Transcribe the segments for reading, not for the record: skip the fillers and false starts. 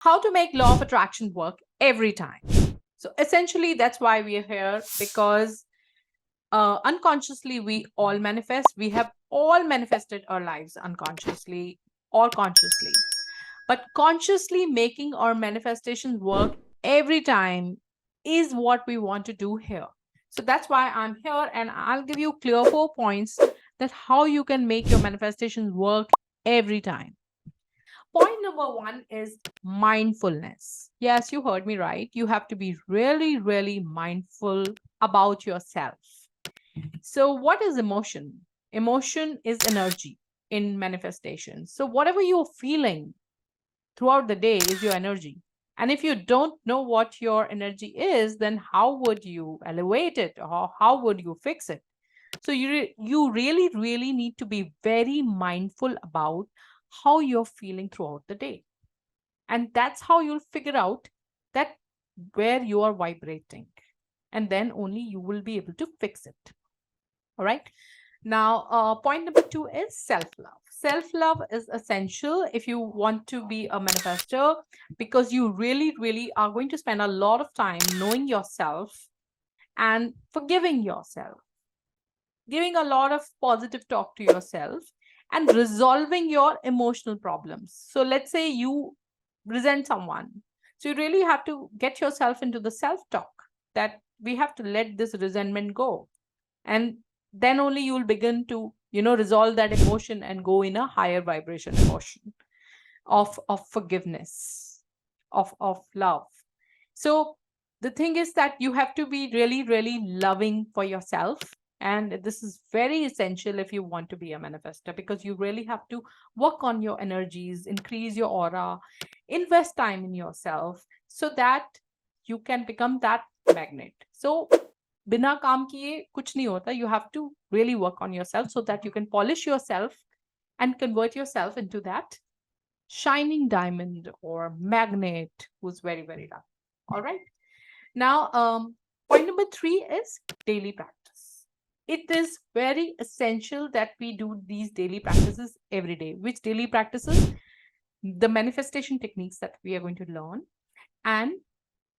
How to make law of attraction work every time. So essentially, that's why we are here, because unconsciously we all manifest. We have all manifested our lives unconsciously or consciously. But consciously making our manifestations work every time is what we want to do here. So that's why I'm here, and I'll give you clear 4 points that how you can make your manifestations work every time. Point number one is mindfulness. Yes, you heard me right. You have to be really, really mindful about yourself. So, what is emotion? Emotion is energy in manifestation. So, whatever you're feeling throughout the day is your energy. And if you don't know what your energy is, then how would you elevate it, or how would you fix it? So you really, really need to be very mindful about how you're feeling throughout the day. And that's how you'll figure out that where you are vibrating. And then only you will be able to fix it. All right. Now, point number two is self love. Self love is essential if you want to be a manifester, because you really, really are going to spend a lot of time knowing yourself and forgiving yourself, giving a lot of positive talk to yourself, and resolving your emotional problems. So, let's say you resent someone. So, you really have to get yourself into the self talk that we have to let this resentment go. And then only you will begin to, resolve that emotion and go in a higher vibration emotion of forgiveness, of love. So the thing is that you have to be really, really loving for yourself. And this is very essential if you want to be a manifester, because you really have to work on your energies, increase your aura, invest time in yourself, so that you can become that magnet. So बिना काम किए कुछ नहीं होता. You have to really work on yourself so that you can polish yourself and convert yourself into that shining diamond or magnet who's very, very lucky. All right. Now, point number three is daily practice. It is very essential that we do these daily practices every day. Which daily practices? The manifestation techniques that we are going to learn, and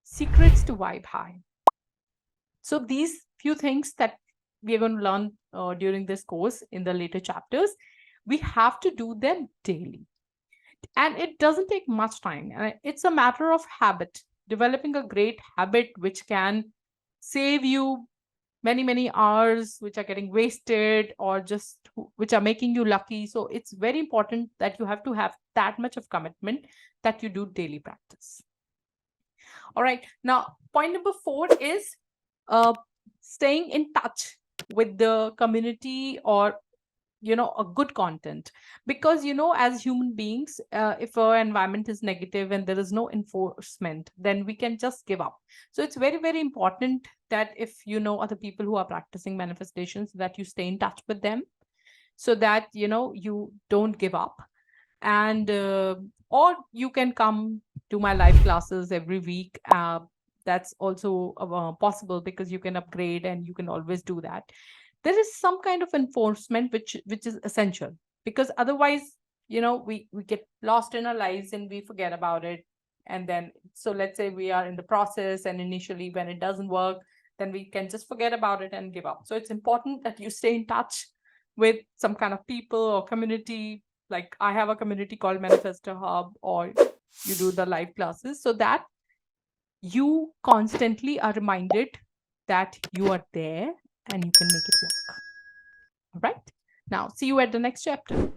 secrets to vibe high. So these few things that we are going to learn during this course in the later chapters, we have to do them daily. And it doesn't take much time. It's a matter of habit, developing a great habit which can save you many, many hours which are getting wasted, or just which are making you lucky. So it's very important that you have to have that much of commitment that you do daily practice. All right. Now, point number four is uh, staying in touch with the community, or a good content, because as human beings, if our environment is negative and there is no enforcement, then we can just give up. So it's very, very important that if you know other people who are practicing manifestations, that you stay in touch with them, so that you don't give up. And or you can come to my live classes every week. That's also possible, because you can upgrade and you can always do that. There is some kind of enforcement which is essential, because otherwise we get lost in our lives and we forget about it. And then, so let's say we are in the process, and initially when it doesn't work, then we can just forget about it and give up. So it's important that you stay in touch with some kind of people or community. Like I have a community called Manifestor Hub, or you do the live classes, so that you constantly are reminded that you are there and you can make it work. All right. Now, see you at the next chapter.